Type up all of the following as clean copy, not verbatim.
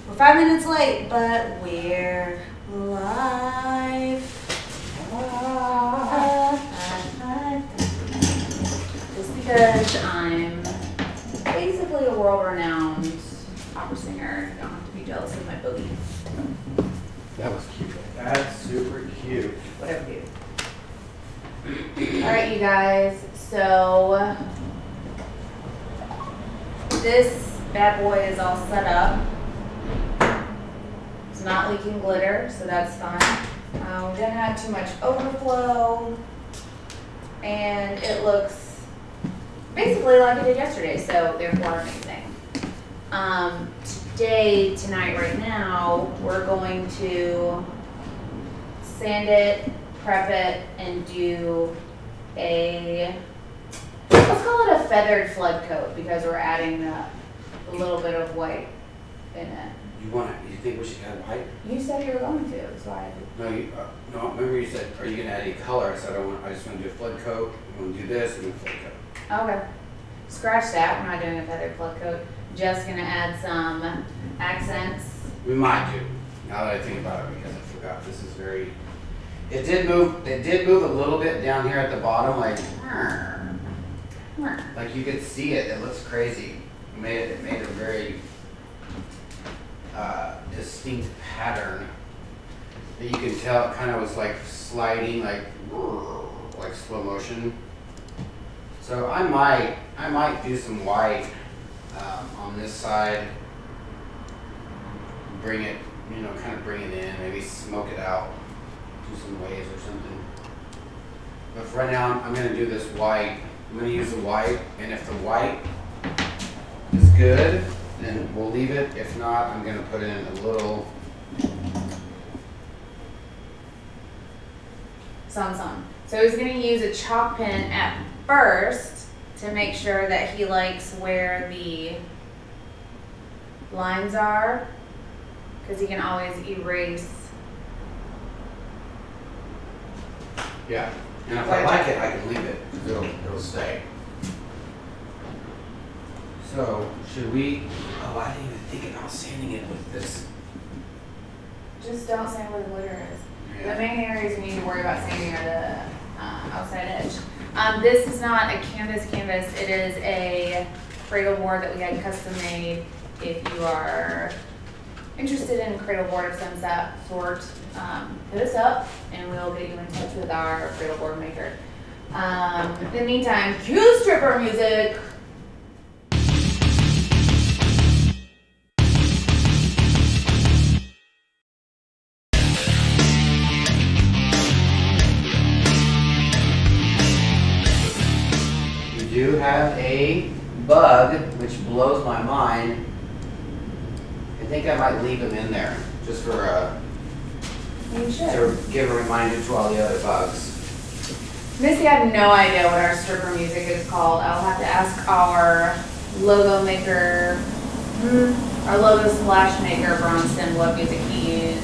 We're 5 minutes late, but we're live. Just because I'm basically a world-renowned opera singer, you don't have to be jealous of my boogie. That was cute. That's super cute. Whatever, dude. Alright, you guys, so this bad boy is all set up. It's not leaking glitter, so that's fine. We didn't have too much overflow, and it looks basically like it did yesterday, so therefore amazing. Tonight, right now, we're going to sand it, prep it, and do a, let's call it a feathered flood coat, because we're adding a little bit of white in it. You think we should add white? You said you were going to, so I. No, no. Remember you said, are you gonna add any color? I said I just want to do a flood coat. I'm gonna do this and a flood coat. Okay. Scratch that. We're not doing a feathered flood coat. Just gonna add some accents. We might do. Now that I think about it, because I forgot. This is very. It did move. It did move a little bit down here at the bottom, like you could see it. It looks crazy. It made a very distinct pattern that you can tell. It kind of was like sliding, like slow motion. So I might do some white on this side. Bring it, kind of bring it in. Maybe smoke it out. Do some waves or something. But for right now, I'm going to do this white. I'm going to use the white, and if the white is good, then we'll leave it. If not, I'm going to put in a little some. So he's going to use a chalk pen at first to make sure that he likes where the lines are, because he can always erase. Yeah, and if I like it, I can leave it, because it'll stay. So, should we, I didn't even think about sanding it with this. Just don't sand where the glitter is. Yeah. The main areas you need to worry about sanding are the outside edge. This is not a canvas. It is a cradle board that we had custom made. If you are interested in a cradle board of some sort, hit us up and we'll get you in touch with our cradle board maker. In the meantime, cue stripper music. We do have a bug, which blows my mind. I think I might leave him in there, just for to give a reminder to all the other bugs. Missy had no idea what our stripper music is called. I'll have to ask our logo maker, our logo splash maker, Bronston, what music he used.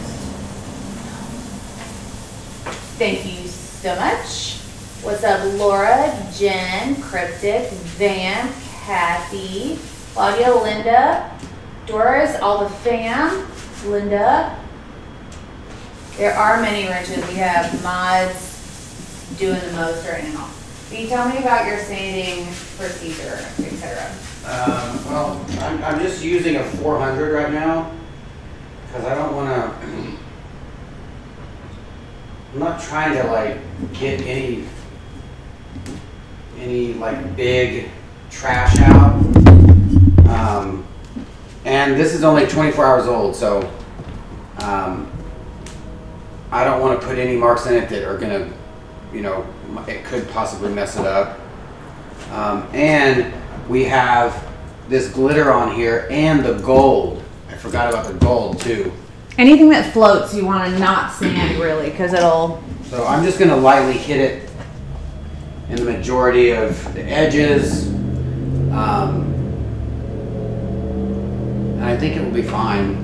Thank you so much. What's up, Laura, Jen, Cryptic, Van, Kathy, Claudia, Linda, Doris, all the fam, Linda. There are many wrenches. We have mods doing the most right now. Can you tell me about your sanding procedure, etc.? Well, I'm just using a 400 right now, because I don't want to, I'm not trying to like get any like big trash out. And this is only 24 hours old, so I don't want to put any marks in it that are gonna, it could possibly mess it up. And we have this glitter on here and the gold. I forgot about the gold too. Anything that floats you want to not sand really, because it'll... So I'm just gonna lightly hit it in the majority of the edges. And I think it will be fine.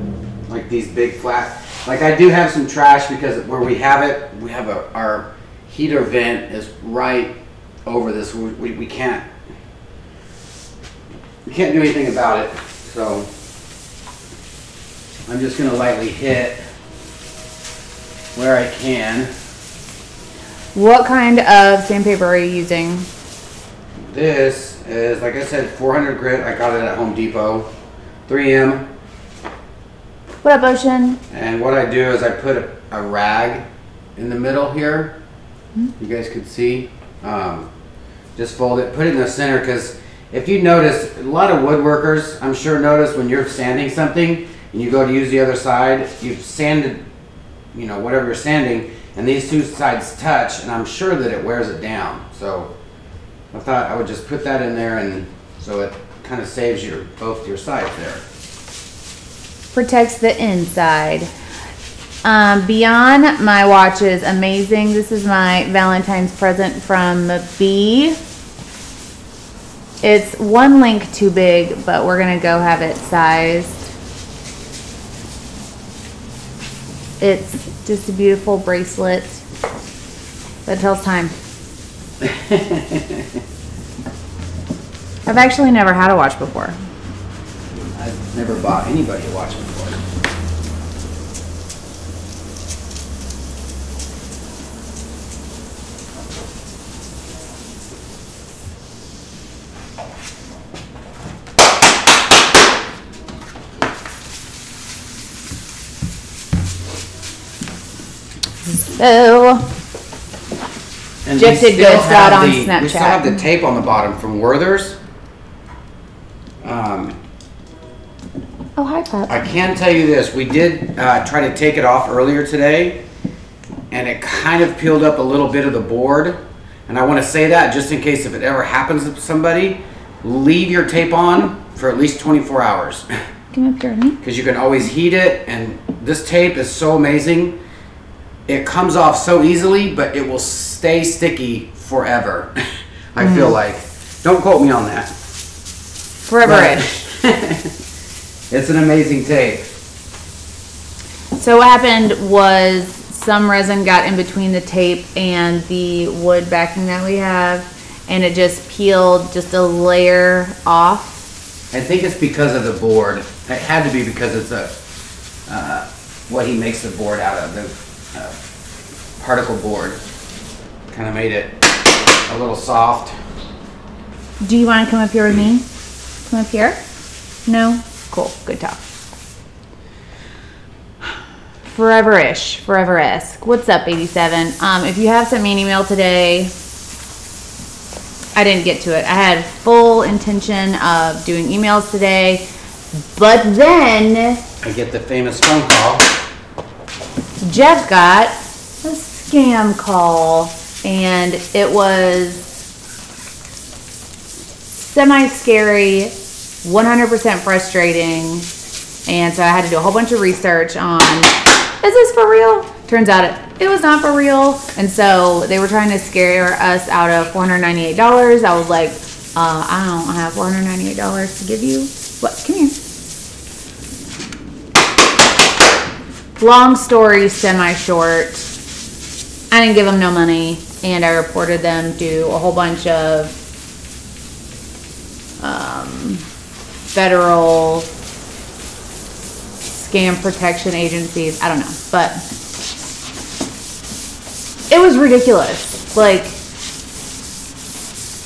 Like these big flat, like I do have some trash, because where we have it, we have our heater vent is right over this. We can't do anything about it. So I'm just gonna lightly hit where I can. What kind of sandpaper are you using? This is, like I said, 400 grit. I got it at Home Depot. 3M. What up, Ocean? And what I do is I put a rag in the middle here. You guys could see. Just fold it, put it in the center, because if you notice, a lot of woodworkers, I'm sure, notice when you're sanding something and you go to use the other side, you've sanded, you know, whatever you're sanding, and these two sides touch, and I'm sure that it wears it down. So I thought I would just put that in there, and so it kind of saves both your sides there. Protects the inside. Beyond My watch is amazing. This is my Valentine's present from B. It's one link too big, but we're gonna go have it sized. It's just a beautiful bracelet that tells time. I've actually never had a watch before. I've never bought anybody a watch before. So, Jeff did good job on Snapchat. We still have the tape on the bottom from Werther's. Oh, hi, Pup. I can tell you this. We did try to take it off earlier today, and it kind of peeled up a little bit of the board. And I want to say that just in case if it ever happens to somebody, leave your tape on for at least 24 hours. Come up here, honey. Because you can always heat it, and this tape is so amazing. It comes off so easily, but it will stay sticky forever. I feel like. Don't quote me on that. Forever-ish. It's an amazing tape. So what happened was some resin got in between the tape and the wood backing that we have, and it just peeled just a layer off. I think it's because of the board. It had to be because it's what he makes the board out of, the particle board. Kind of made it a little soft. Do you want to come up here with me? Come up here? No? Cool. Good talk. Forever-ish. Forever-esque. What's up, 87? If you have sent me an email today, I didn't get to it. I had full intention of doing emails today, but then I get the famous phone call. Jeff got a scam call, and it was semi-scary, 100% frustrating, and so I had to do a whole bunch of research on, is this for real? Turns out it was not for real, and so they were trying to scare us out of $498. I was like, I don't have $498 to give you. What? Come here. Long story, semi-short. I didn't give them no money, and I reported them to a whole bunch of federal scam protection agencies. I don't know, but it was ridiculous. Like,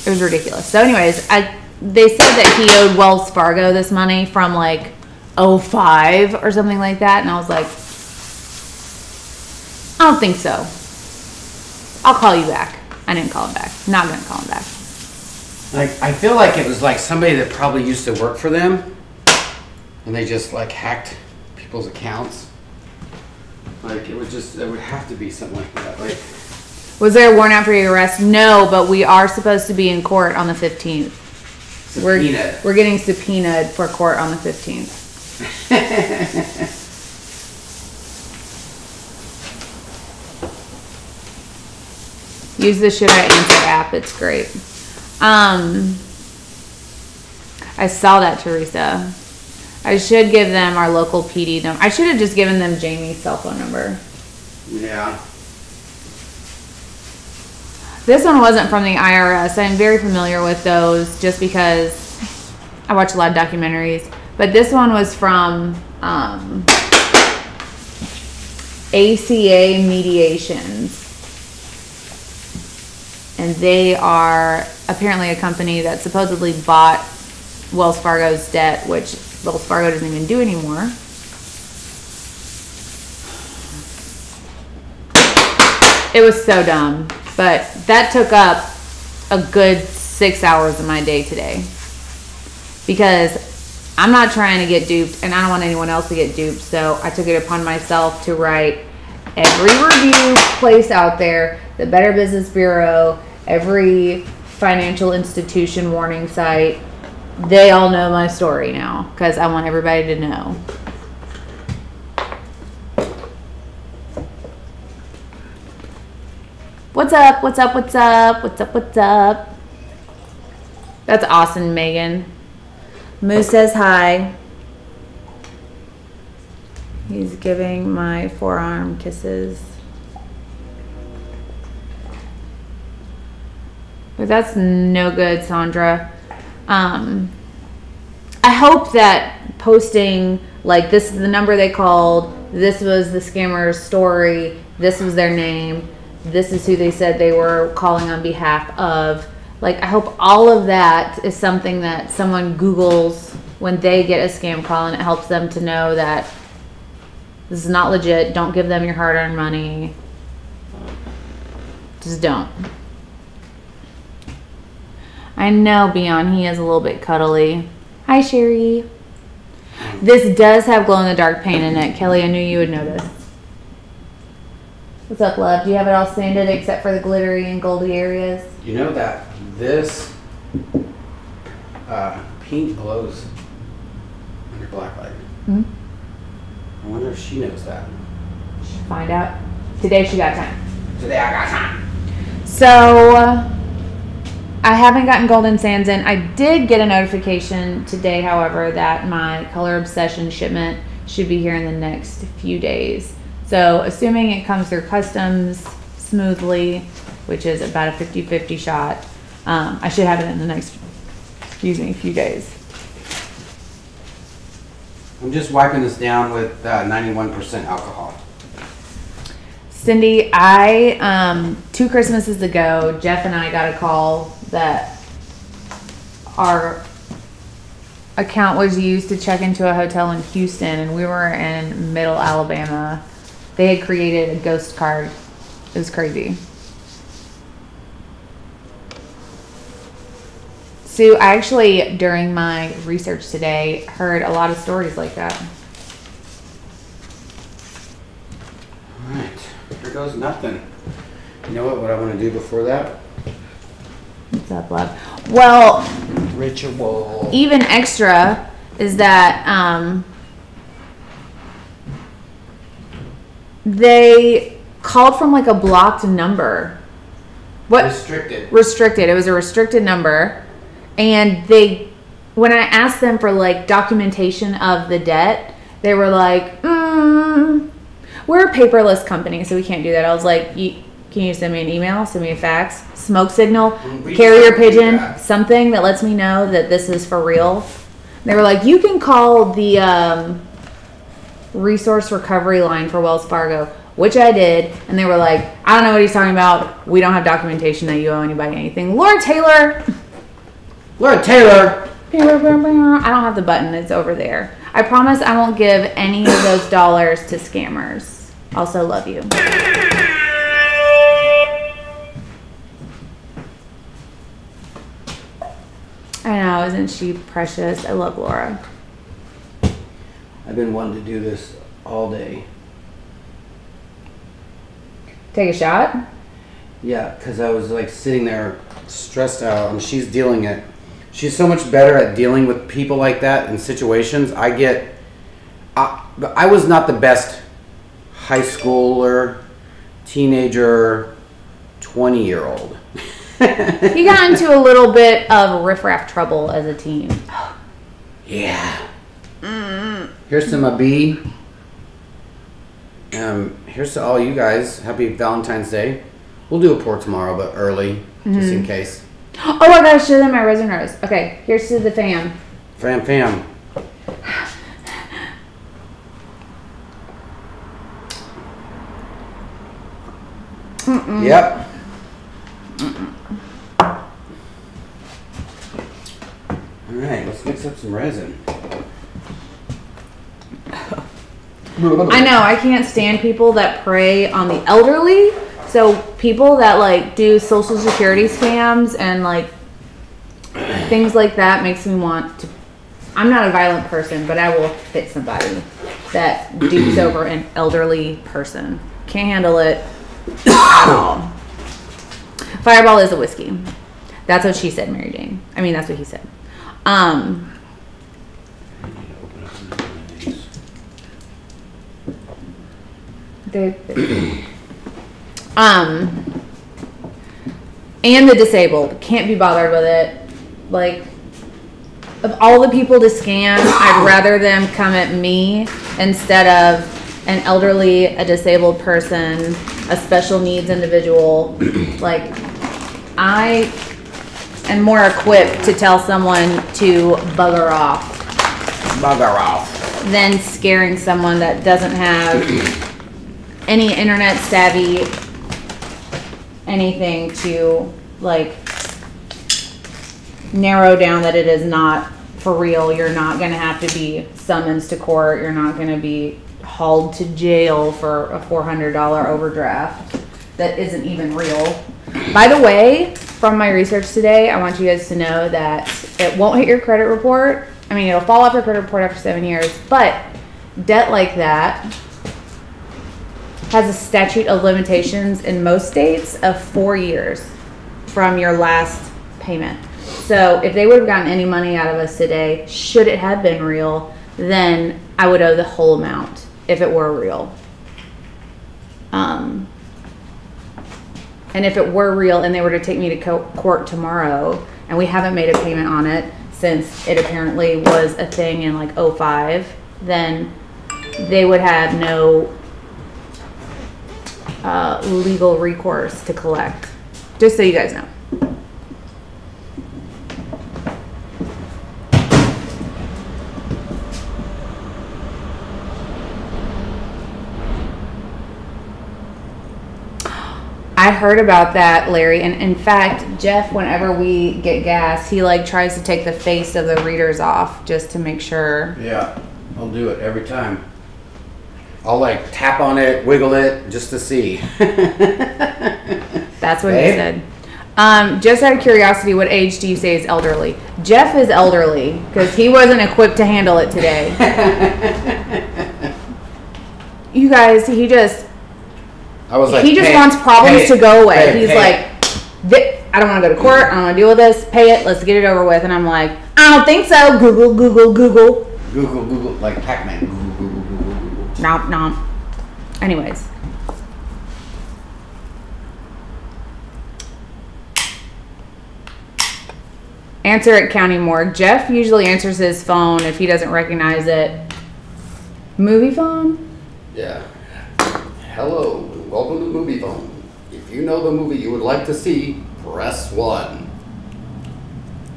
it was ridiculous. So anyways, they said that he owed Wells Fargo this money from like 2005 or something like that, and I was like, I don't think so. I'll call you back. I didn't call him back. Not gonna call him back. Like, I feel like it was like somebody that probably used to work for them, and they just like hacked people's accounts. Like, it would have to be something like that. Like, was there a warrant out for your arrest? No, but we are supposed to be in court on the 15th. subpoenaed. We're getting subpoenaed for court on the 15th. Use the Should I Answer app. It's great. I saw that, Teresa. I should give them our local PD number. I should have just given them Jamie's cell phone number. Yeah. This one wasn't from the IRS. I'm very familiar with those just because I watch a lot of documentaries. But this one was from ACA Mediations. And they are apparently a company that supposedly bought Wells Fargo's debt, which Wells Fargo doesn't even do anymore. It was so dumb, but that took up a good 6 hours of my day today, because I'm not trying to get duped and I don't want anyone else to get duped. So I took it upon myself to write every review place out there, the Better Business Bureau, every financial institution warning site. They all know my story now because I want everybody to know. What's up? What's up? What's up? What's up? What's up? That's awesome, Megan. Moose says hi. He's giving my forearm kisses. But that's no good, Sandra. I hope that posting, like, this is the number they called, this was the scammer's story, this was their name, this is who they said they were calling on behalf of. Like, I hope all of that is something that someone Googles when they get a scam call, and it helps them to know that this is not legit. Don't give them your hard-earned money. Just don't. I know, Beyond, he is a little bit cuddly. Hi, Sherry. This does have glow-in-the-dark paint in it. Kelly, I knew you would notice. What's up, love? Do you have it all sanded except for the glittery and goldy areas? You know that this paint glows under black light. Mm-hmm. I wonder if she knows that. Find out. Today she got time. Today I got time. So, I haven't gotten Golden Sands in. I did get a notification today, however, that my Color Obsession shipment should be here in the next few days. So, assuming it comes through customs smoothly, which is about a 50-50 shot, I should have it in the next, few days. I'm just wiping this down with 91% alcohol. Cindy, 2 Christmases ago, Jeff and I got a call that our account was used to check into a hotel in Houston, and we were in Middle Alabama. They had created a ghost card. It was crazy. Sue, I actually, during my research today, heard a lot of stories like that. All right, here goes nothing. You know what I want to do before that? What's up, love? Well, ritual. Even extra is that they called from like a blocked number. What? Restricted. Restricted. It was a restricted number. And when I asked them for like documentation of the debt, they were like, we're a paperless company, so we can't do that. I was like, can you send me an email, send me a fax, smoke signal, carrier pigeon, something that lets me know that this is for real? They were like, you can call the resource recovery line for Wells Fargo, which I did. And they were like, I don't know what he's talking about. We don't have documentation that you owe anybody anything. Laura Taylor. Laura Taylor. I don't have the button. It's over there. I promise I won't give any of those dollars to scammers. Also love you. I know, isn't she precious? I love Laura. I've been wanting to do this all day. Take a shot? Yeah, because I was like sitting there stressed out, and she's dealing it. She's so much better at dealing with people like that in situations. I was not the best high schooler, teenager, 20-year-old. He got into a little bit of riffraff trouble as a teen. Yeah. Here's to my B. Here's to all you guys. Happy Valentine's Day. We'll do a pour tomorrow, but early, just in case. Oh, I gotta show them my resin rose. Okay, here's to the fam. Fam. Yep. All right, let's mix up some resin. I know, I can't stand people that prey on the elderly. So people that like do social security scams and like things like that makes me want to. I'm not a violent person, but I will hit somebody that dupes over an elderly person. Can't handle it at all. Fireball is a whiskey. That's what she said, Mary Jane. I mean, that's what he said. And the disabled. Can't be bothered with it. Like, of all the people to scam, I'd rather them come at me instead of an elderly, a disabled person, a special needs individual. Like, I am more equipped to tell someone to bugger off. Bugger off. Than scaring someone that doesn't have any internet savvy, anything to like narrow down that it is not for real. You're not going to have to be summoned to court. You're not going to be hauled to jail for a $400 overdraft that isn't even real. By the way, from my research today, I want you guys to know that it won't hit your credit report. I mean, it'll fall off your credit report after 7 years, but debt like that has a statute of limitations in most states of 4 years from your last payment. So if they would have gotten any money out of us today, should it have been real, then I would owe the whole amount if it were real. And if it were real and they were to take me to court tomorrow and we haven't made a payment on it since it apparently was a thing in like 2005, then they would have no legal recourse to collect. Just so you guys know. I heard about that, Larry, and in fact, Jeff, whenever we get gas, he like tries to take the face of the readers off just to make sure. Yeah, I'll do it every time. I'll like tap on it, wiggle it, just to see. That's what he said. Just out of curiosity, what age do you say is elderly? Jeff is elderly because he wasn't equipped to handle it today. You guys, he just wants problems to go away. He's like, I don't want to go to court. I don't want to deal with this. Pay it. Let's get it over with. And I'm like, I don't think so. Google, Google, Google. Google, Google, like Pac-Man. Google, Google, Google, Google. Nom, nom. Anyways. Answer at County Morgue. Jeff usually answers his phone if he doesn't recognize it. Movie phone? Yeah. Hello, welcome to Movie Phone. If you know the movie you would like to see, press 1.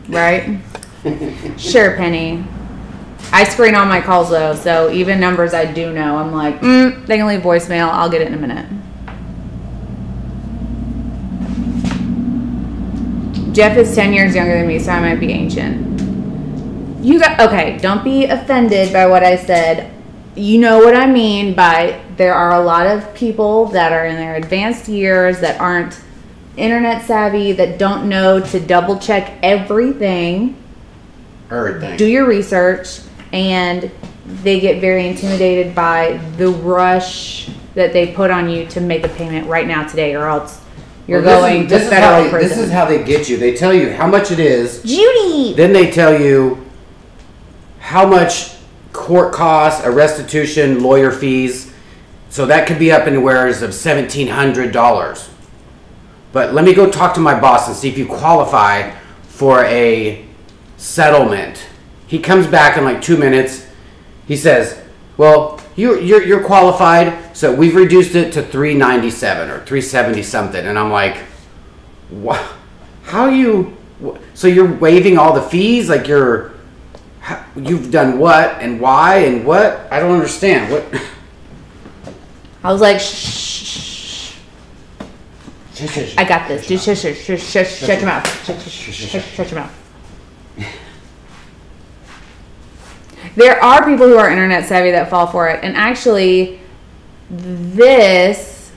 Right? Sure, Penny. I screen all my calls though, so even numbers I do know, I'm like, they can leave voicemail, I'll get it in a minute. Jeff is 10 years younger than me, so I might be ancient. Okay, don't be offended by what I said. You know what I mean by there are a lot of people that are in their advanced years that aren't internet savvy, that don't know to double check everything. Do your research, and they get very intimidated by the rush that they put on you to make a payment right now today, or else you're going to federal prison. This is how they get you. They tell you how much it is. Judy! Then they tell you how much court costs, a restitution, lawyer fees. So that could be up anywheres of $1,700. But let me go talk to my boss and see if you qualify for a settlement. He comes back in like 2 minutes. He says, well, you're qualified, so we've reduced it to $397 or $370 something. And I'm like, what? How you? So you're waiving all the fees? Like you've done what and why and what? I don't understand. What? I was like, shh. I got this. Just shut your mouth. Shut your mouth. There are people who are internet savvy that fall for it. And actually, this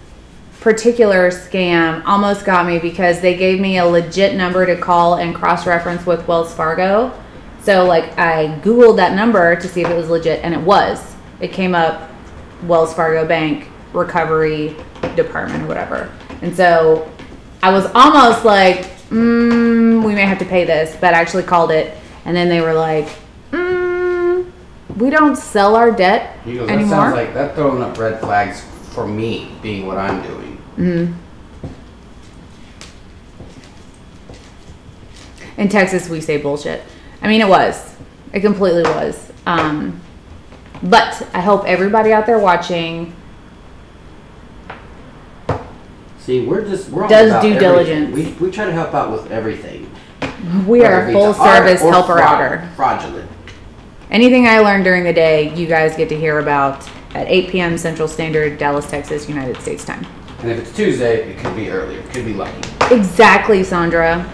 particular scam almost got me because they gave me a legit number to call and cross-reference with Wells Fargo. So, like, I Googled that number to see if it was legit, and it was. It came up Wells Fargo Bank Recovery Department or whatever. And so I was almost like, we may have to pay this, but I actually called it. And then they were like, we don't sell our debt He goes, anymore. that sounds like that's throwing up red flags for me being what I'm doing. Mm-hmm. In Texas, we say bullshit. I mean, it was. It completely was. But I hope everybody out there watching See, we're all does about due everything. diligence. We try to help out with everything. We are a full service Art or helper outer. fraudulent. Anything I learned during the day, you guys get to hear about at 8 p.m. Central Standard, Dallas, Texas, United States time. And if it's Tuesday, it could be earlier. It could be lucky. Exactly, Sandra.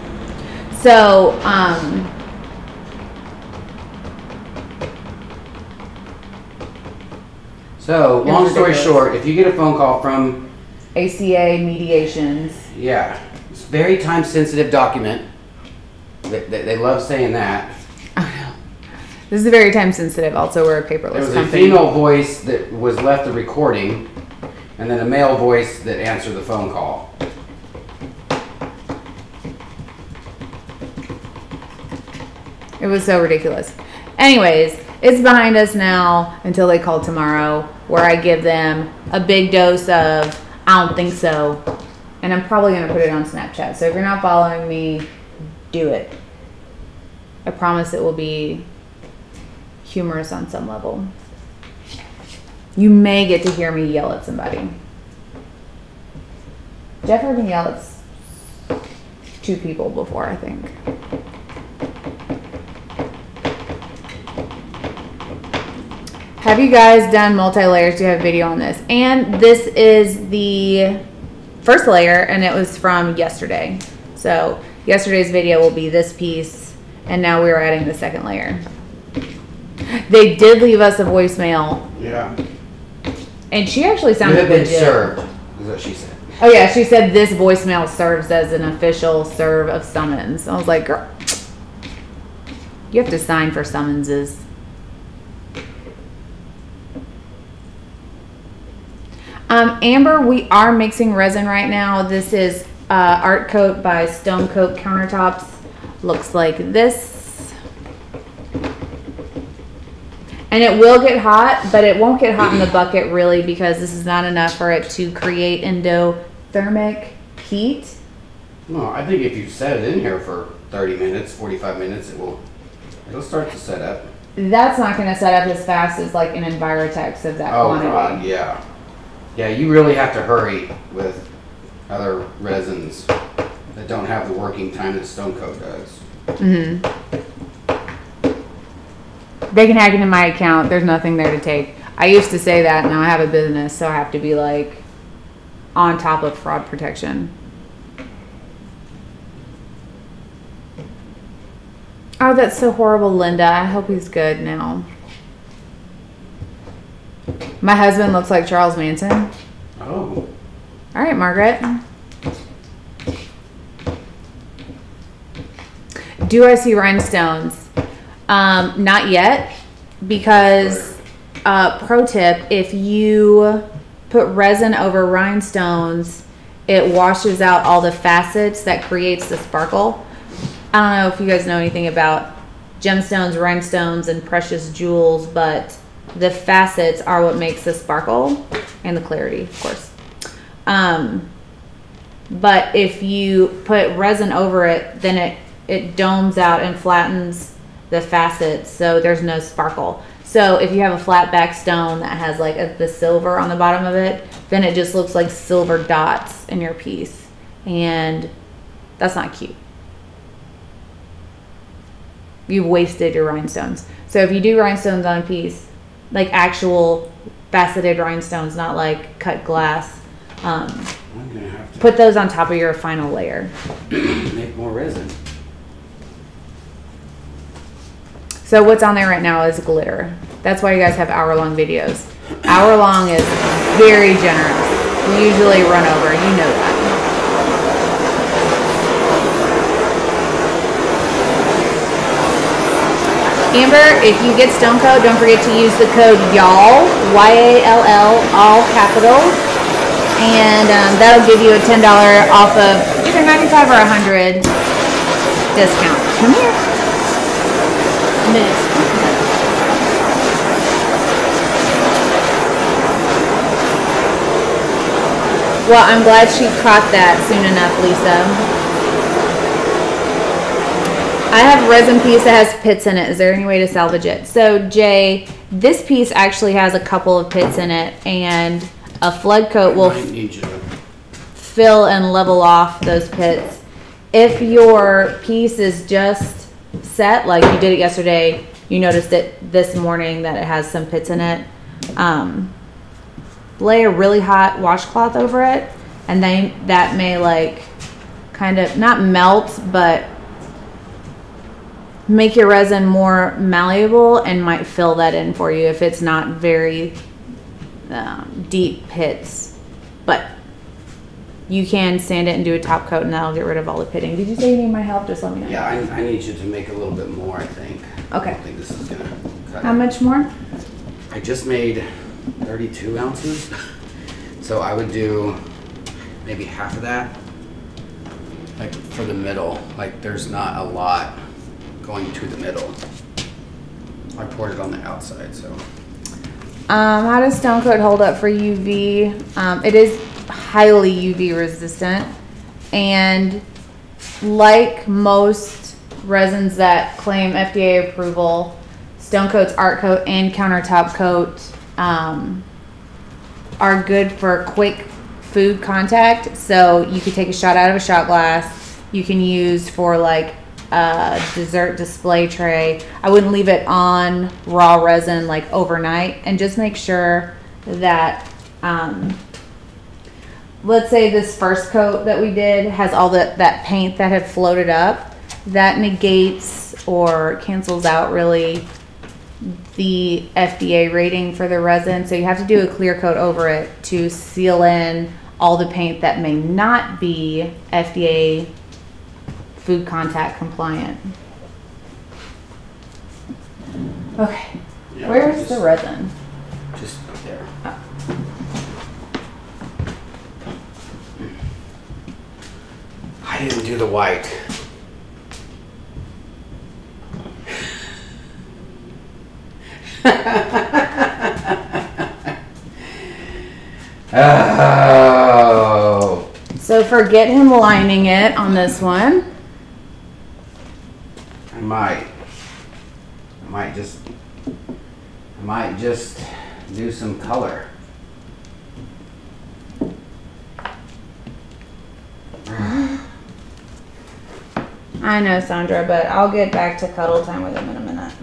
So, So, long story short, if you get a phone call from ACA Mediations. yeah, it's a very time sensitive document. They love saying that. Oh no. This is very time sensitive. Also, we're a paperless There was company. a female voice that was left the recording, and then a male voice that answered the phone call. It was so ridiculous. Anyways, it's behind us now until they call tomorrow, where I give them a big dose of I don't think so. And I'm probably going to put it on Snapchat. So if you're not following me, do it. I promise it will be humorous on some level. You may get to hear me yell at somebody. Jeff heard me yell at 2 people before, I think. Have you guys done multi-layers? Do you have a video on this? And this is the first layer, and it was from yesterday. So yesterday's video will be this piece, and now we're adding the second layer. They did leave us a voicemail. Yeah. And she actually sounded You have been legit. served, is what she said. Oh yeah, she said this voicemail serves as an official serve of summons. I was like, girl, you have to sign for summonses. Amber, we are mixing resin right now. This is Art Coat by Stone Coat Countertops. Looks like this. And it will get hot, but it won't get hot in the bucket really because this is not enough for it to create endothermic heat. No, I think if you set it in here for 30 minutes, 45 minutes, it'll start to set up. That's not going to set up as fast as like an Envirotex of that quantity. God, yeah. Yeah, you really have to hurry with other resins that don't have the working time that Stone Coat does. Mm-hmm. They can hack into my account. There's nothing there to take. I used to say that. Now I have a business, so I have to be like on top of fraud protection. Oh, that's so horrible, Linda. I hope he's good now. My husband looks like Charles Manson. Oh. All right, Margaret. Do I see rhinestones? Not yet, because pro tip, if you put resin over rhinestones, it washes out all the facets that creates the sparkle. I don't know if you guys know anything about gemstones, rhinestones, and precious jewels, but the facets are what makes the sparkle and the clarity, of course. But if you put resin over it, then it domes out and flattens the facets, so there's no sparkle. So if you have a flat back stone that has like the silver on the bottom of it, then it just looks like silver dots in your piece, and that's not cute. You've wasted your rhinestones. So if you do rhinestones on a piece, like actual faceted rhinestones, not like cut glass, I'm gonna have to put those on top of your final layer. make more resin. So what's on there right now is glitter. That's why you guys have hour-long videos. Hour-long is very generous. We usually run over, you know that. Amber, if you get Stone Coat, don't forget to use the code YALL, Y-A-L-L, all capitals, and that'll give you a $10 off of either 95 or 100 discount. Come here. Miss. Well, I'm glad she caught that soon enough, Lisa. I have a resin piece that has pits in it. Is there any way to salvage it? So, Jay, this piece actually has a couple of pits in it, and a flood coat will fill and level off those pits. If your piece is just set, like you did it yesterday, you noticed it this morning that it has some pits in it, lay a really hot washcloth over it, and then that may like kind of not melt, but make your resin more malleable and might fill that in for you if it's not very deep pits. But you can sand it and do a top coat, and that'll get rid of all the pitting. Did you say you need my help? Just let me know. Yeah, I need you to make a little bit more, I think. Okay. I don't think this is gonna cut How much more? I just made 32 ounces. So I would do maybe half of that. Like for the middle. Like there's not a lot going to the middle. I poured it on the outside, so. How does Stone Coat hold up for UV? It is highly UV resistant, and like most resins that claim FDA approval, Stone Coat's Art Coat and Countertop Coat are good for quick food contact. So you could take a shot out of a shot glass. You can use for like a dessert display tray. I wouldn't leave it on raw resin like overnight, and just make sure that let's say this first coat that we did has all that paint that had floated up. That negates or cancels out really the FDA rating for the resin. So you have to do a clear coat over it to seal in all the paint that may not be FDA food contact compliant. Okay, Yeah, where's the resin? Just up there. Oh. I didn't do the white. Oh. So forget him lining it on this one. I might just do some color. I know, Sandra, but I'll get back to cuddle time with him in a minute.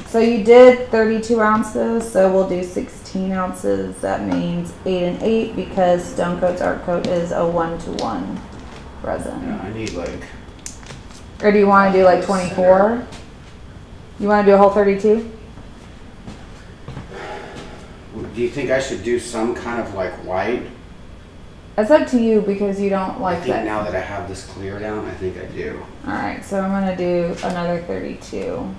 So you did 32 ounces, so we'll do 16 ounces. That means 8 and 8 because Stone Coat's Art Coat is a 1-to-1 resin. Yeah, I need like. Or do you want to do like 24? You want to do a whole 32? Do you think I should do some kind of like white? It's up to you because you don't I like think that. now that I have this clear down, I think I do. Alright, so I'm going to do another 32.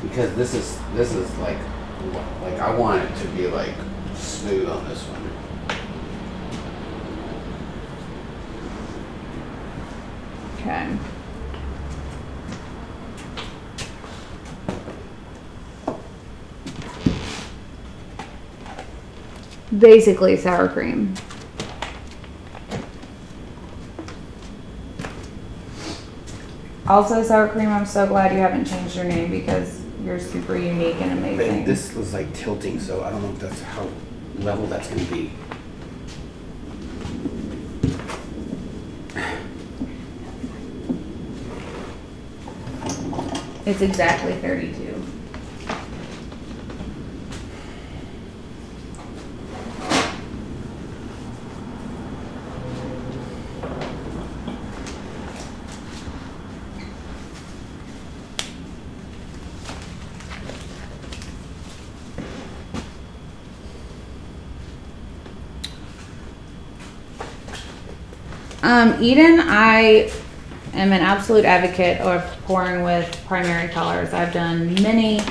Because this is like I want it to be like smooth on this one. Okay. Basically sour cream. Also sour cream, I'm so glad you haven't changed your name because you're super unique and amazing. But this was like tilting, so I don't know if that's how level that's going to be. It's exactly 32. Eden, I am an absolute advocate of pouring with primary colors. I've done many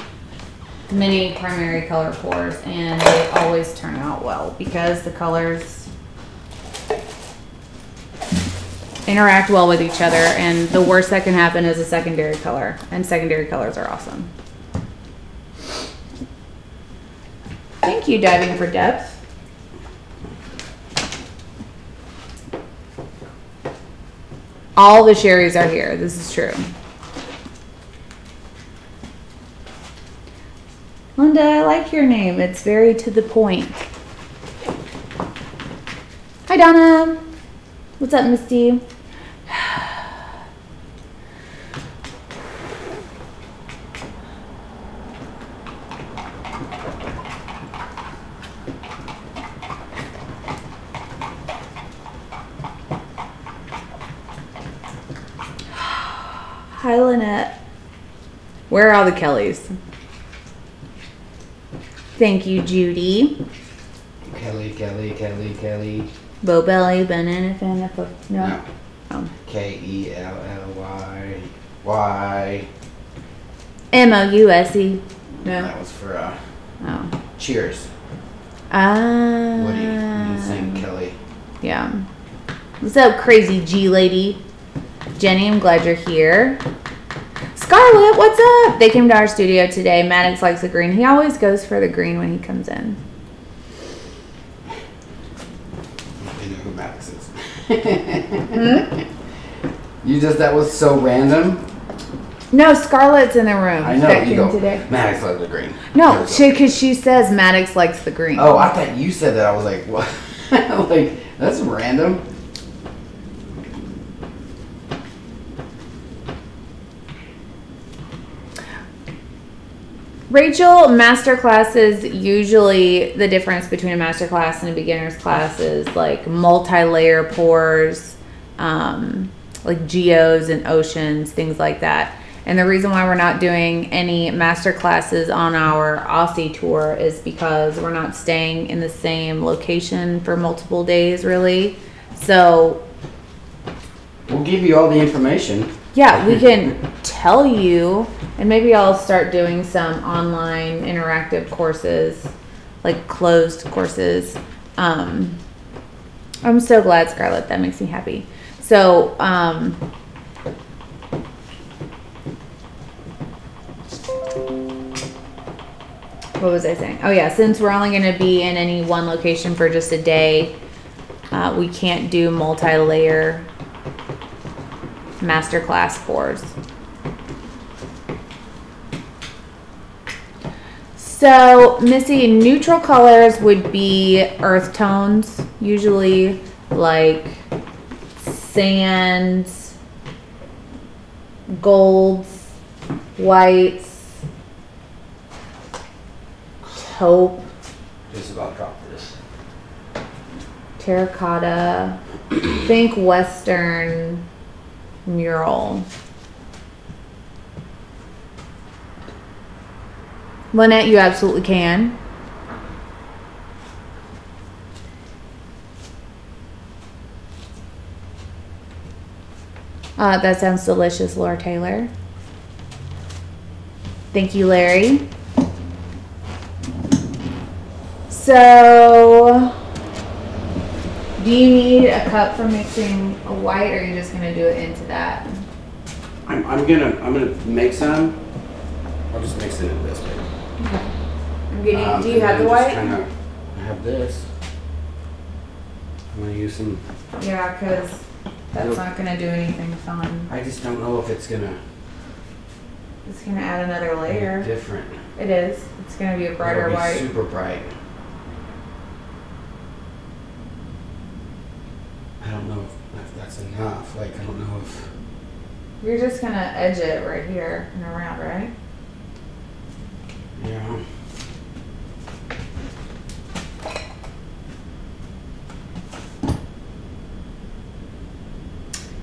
primary color pours, and they always turn out well because the colors interact well with each other, and the worst that can happen is a secondary color, and secondary colors are awesome. Thank you, Diving for Depth. All the Sherrys are here. This is true. Linda, I like your name. It's very to the point. Hi, Donna. What's up, Misty? Hi, Lynette. Where are all the Kellys? Thank you, Judy. Kelly. Bo Belly, banana fan. No. Oh. Kelly. Mouse. No. That was for Oh. Cheers. Woody. You sang Kelly. Yeah. What's up, crazy G lady? Jenny, I'm glad you're here. Scarlett, what's up? They came to our studio today. Maddox likes the green. He always goes for the green when he comes in. You know who Maddox is. That was so random. No, Scarlett's in the room. I know, that you came go, today. Maddox likes the green. No, because she says Maddox likes the green. Oh, I thought you said that. I was like, what? Like, that's random. Rachel, master classes, usually the difference between a master class and a beginner's class is like multi-layer pours, like geos and oceans, things like that. And the reason why we're not doing any master classes on our Aussie tour is because we're not staying in the same location for multiple days, really. So we'll give you all the information. yeah, we can tell you, and maybe I'll start doing some online interactive courses, like closed courses. I'm so glad, Scarlett. That makes me happy. So, what was I saying? Oh yeah, since we're only going to be in any one location for just a day, we can't do multi-layer masterclass pours. So, Missy, neutral colors would be earth tones, usually like sands, golds, whites, taupe. Just about dropped this. Terracotta. Think Western mural. Lynette, you absolutely can. That sounds delicious, Laura Taylor. Thank you, Larry. So, do you need a cup for mixing a white, or are you just gonna do it into that? I'm gonna make some. I'll just mix it in this way. Okay. I'm getting. Do you have the white? I have this. I'm gonna use some. Yeah, because that's not gonna do anything fun. I just don't know if it's gonna. It's gonna add another layer. Different. It is. It's gonna be a brighter It'll be white. Super bright. I don't know if that's enough. Like, I don't know if. You're just gonna edge it right here and around, right? Yeah.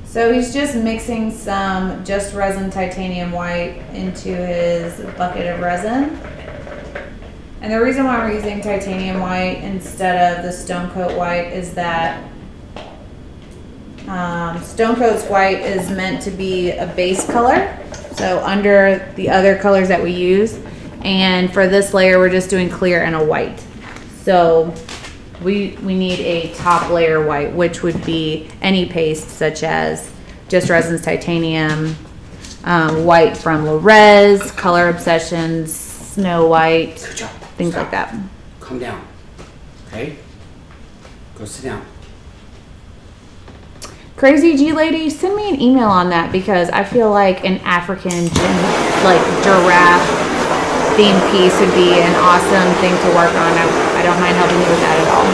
So he's just mixing some just resin titanium white into his bucket of resin. And the reason why we're using titanium white instead of the stone coat white is that Stone Coat's white is meant to be a base color, so under the other colors that we use. And for this layer, we're just doing clear and a white. So we need a top layer white, which would be any paste such as Just Resin's Titanium, white from Resin, Color Obsessions, Snow White, things like that. Calm down, okay? Go sit down. Crazy G Lady, send me an email on that because I feel like an African like giraffe theme piece would be an awesome thing to work on. I don't mind helping you with that at all.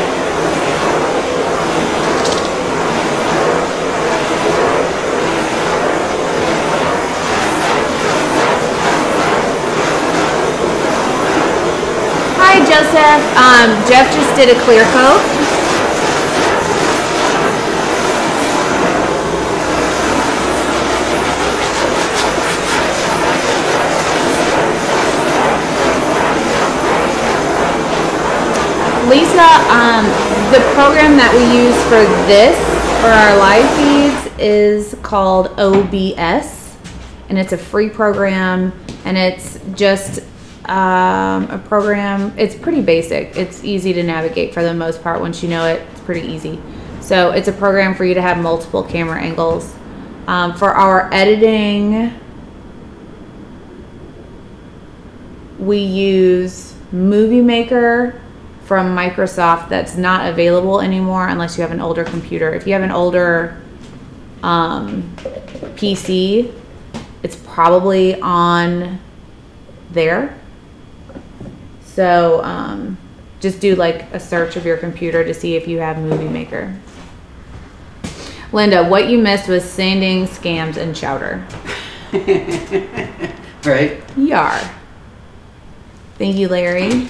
Hi Joseph, Jeff just did a clear coat. Lisa, the program that we use for this, for our live feeds, is called OBS, and it's a free program, and it's just a program. It's pretty basic. It's easy to navigate for the most part. Once you know it, it's pretty easy. So it's a program for you to have multiple camera angles. For our editing, we use Movie Maker from Microsoft. That's not available anymore unless you have an older computer. If you have an older PC, it's probably on there. So just do like a search of your computer to see if you have Movie Maker. Linda, what you missed was sanding, scams, and chowder. Right? Yar. Thank you, Larry.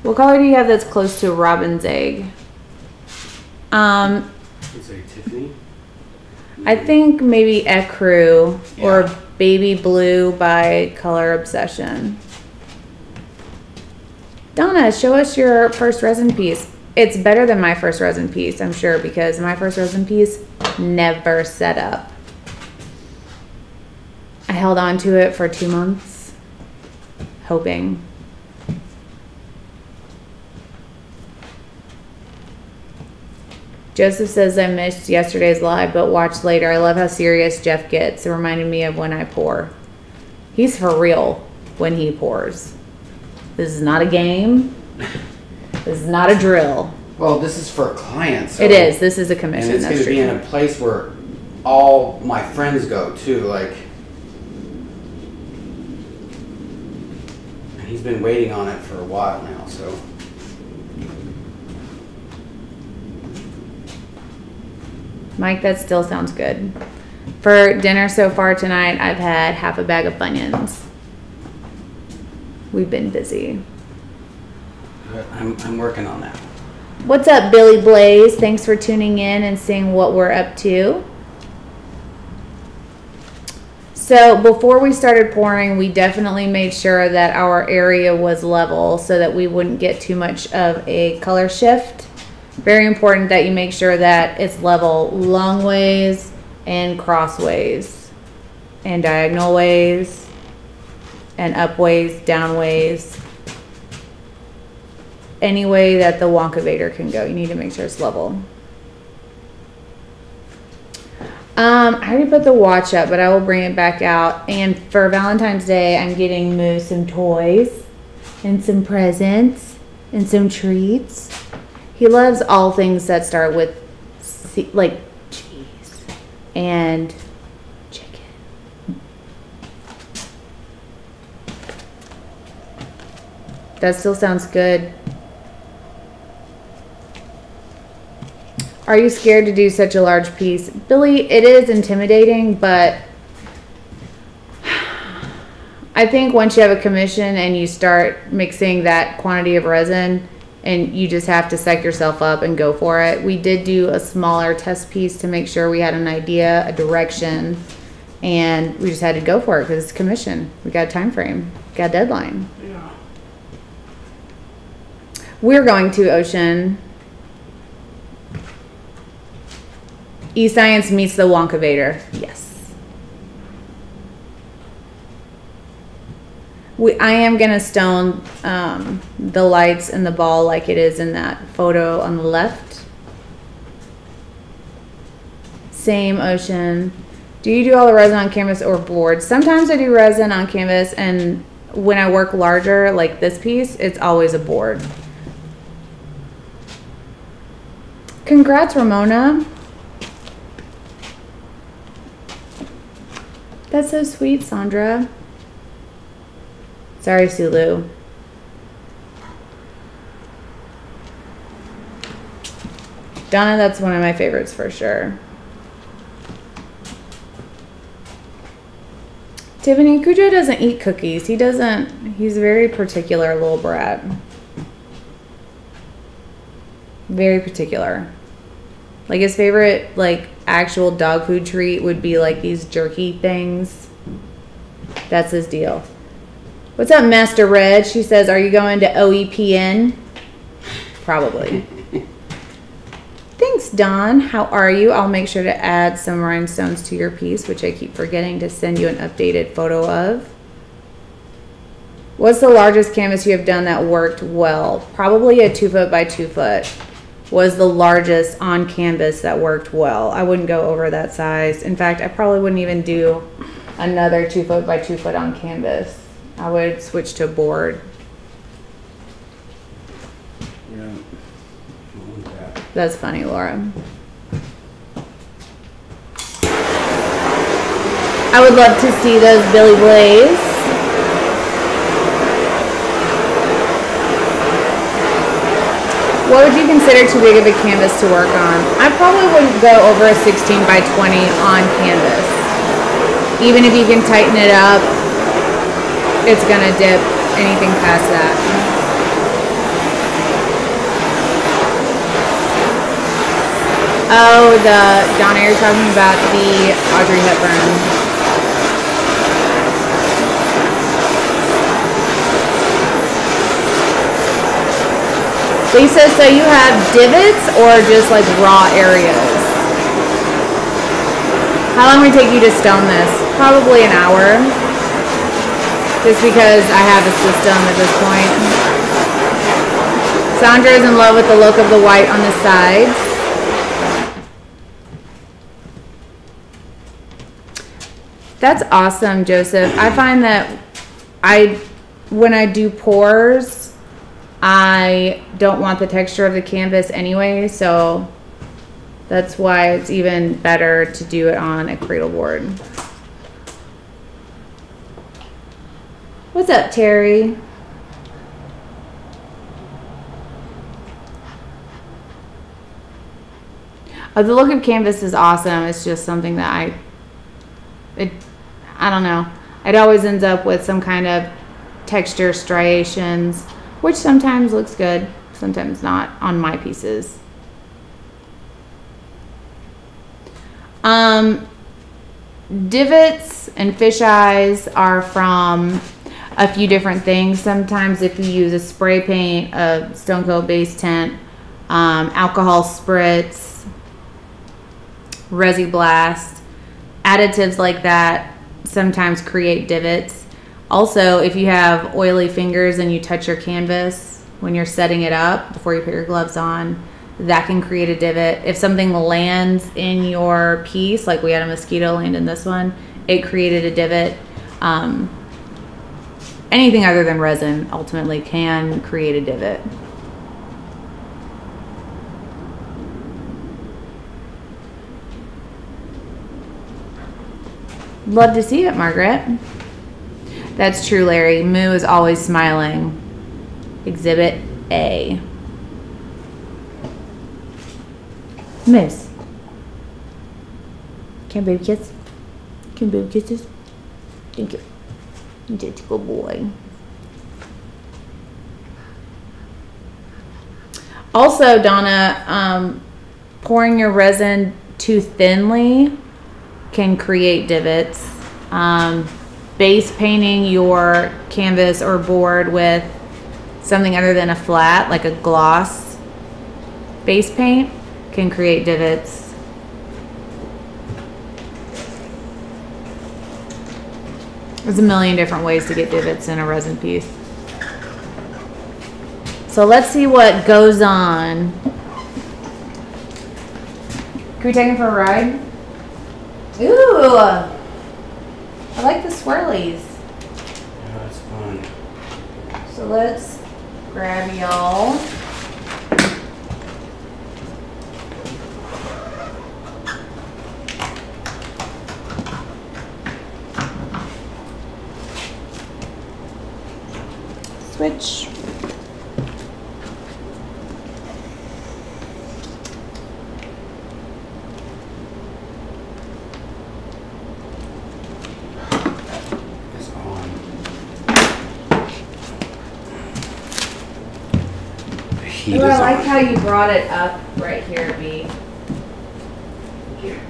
What color do you have that's close to robin's egg? It's like Tiffany. I think maybe ecru or baby blue by Color Obsession. Donna, show us your first resin piece. It's better than my first resin piece, I'm sure, because my first resin piece never set up. I held on to it for 2 months, hoping. Joseph says, I missed yesterday's live, but watched later. I love how serious Jeff gets. It reminded me of when I pour. He's for real when he pours. This is not a game. This is not a drill. Well, this is for clients. So it is. This is a commission. And it's going to be in a place where all my friends go too. Like, and he's been waiting on it for a while now. So. Mike, that still sounds good. For dinner so far tonight, I've had half a bag of Funyuns. We've been busy. I'm working on that. What's up, Billy Blaze? Thanks for tuning in and seeing what we're up to. So before we started pouring, we definitely made sure that our area was level so that we wouldn't get too much of a color shift. Very important that you make sure that it's level long ways and cross ways and diagonal ways and up ways, down ways. Any way that the Wonkavator can go, you need to make sure it's level. I already put the watch up, but I will bring it back out. And for Valentine's Day, I'm getting Moo some toys and some presents and some treats. He loves all things that start with like cheese and chicken. That still sounds good. Are you scared to do such a large piece? Billy, it is intimidating, but I think once you have a commission and you start mixing that quantity of resin, and you just have to psych yourself up and go for it. We did do a smaller test piece to make sure we had an idea, a direction, and we just had to go for it because it's commission. We got a time frame, got a deadline. Yeah. We're going to Ocean. E-Science meets the Wonka Vader. Yes. I am going to stone the lights and the ball like it is in that photo on the left. Same Ocean. Do you do all the resin on canvas or board? Sometimes I do resin on canvas, and when I work larger, like this piece, it's always a board. Congrats, Ramona. That's so sweet, Sandra. Sorry, Sulu. Donna, that's one of my favorites for sure. Tiffany, Cujo doesn't eat cookies. He's a very particular little brat. Very particular. Like his favorite, like, actual dog food treat would be like these jerky things. That's his deal. What's up, Master Red? She says, are you going to OEPN? Probably. Thanks, Don. How are you? I'll make sure to add some rhinestones to your piece, which I keep forgetting to send you an updated photo of. What's the largest canvas you have done that worked well? Probably a 2 foot by 2 foot was the largest on canvas that worked well. I wouldn't go over that size. In fact, I probably wouldn't even do another 2 foot by 2 foot on canvas. I would switch to board. Yeah. That's funny, Laura. I would love to see those Billy Blaze. What would you consider too big of a canvas to work on? I probably wouldn't go over a 16 by 20 on canvas. Even if you can tighten it up, it's gonna dip anything past that. Oh, Donna, you're talking about the Audrey Hepburn. Lisa, so you have divots or just like raw areas? How long would it take you to stone this? Probably an hour. Just because I have a system at this point. Sandra is in love with the look of the white on the sides. That's awesome, Joseph. I find that when I do pours, I don't want the texture of the canvas anyway, so that's why it's even better to do it on a cradle board. What's up, Terry? The look of canvas is awesome. It's just something that I don't know. It always ends up with some kind of texture striations, which sometimes looks good, sometimes not on my pieces. Divots and fisheyes are from a few different things. Sometimes if you use a spray paint, a stone coat base tint, alcohol spritz, Resi Blast, additives like that sometimes create divots. Also, if you have oily fingers and you touch your canvas when you're setting it up before you put your gloves on, that can create a divot. If something lands in your piece, like we had a mosquito land in this one, it created a divot. Anything other than resin ultimately can create a divot. Love to see it, Margaret. That's true, Larry. Moo is always smiling. Exhibit A. Miss. Can baby kiss? Can baby kisses? Thank you. You're a good boy. Also, Donna, pouring your resin too thinly can create divots. Base painting your canvas or board with something other than a flat, like a gloss base paint, can create divots. There's a million different ways to get divots in a resin piece. So let's see what goes on. Can we take him for a ride? Ooh, I like the swirlies. Yeah, that's fun. So let's grab y'all. Switch. It's on. The heat Ooh, is I like on. how you brought it up right here, B. Here.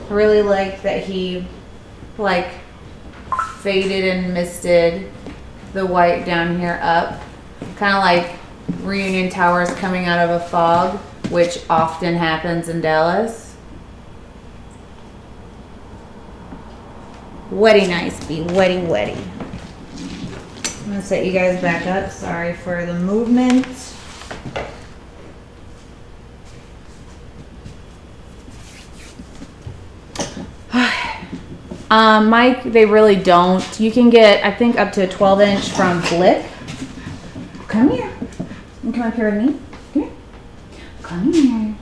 I really like that he like faded and misted the white down here up. Kind of like Reunion Towers coming out of a fog, which often happens in Dallas. Wetty nice, be wetty wetty. I'm gonna set you guys back up. Sorry for the movement. Mike, they really don't. You can get, I think, up to a 12-inch from Blick. Come here. You come up here with me. Come here. Come here.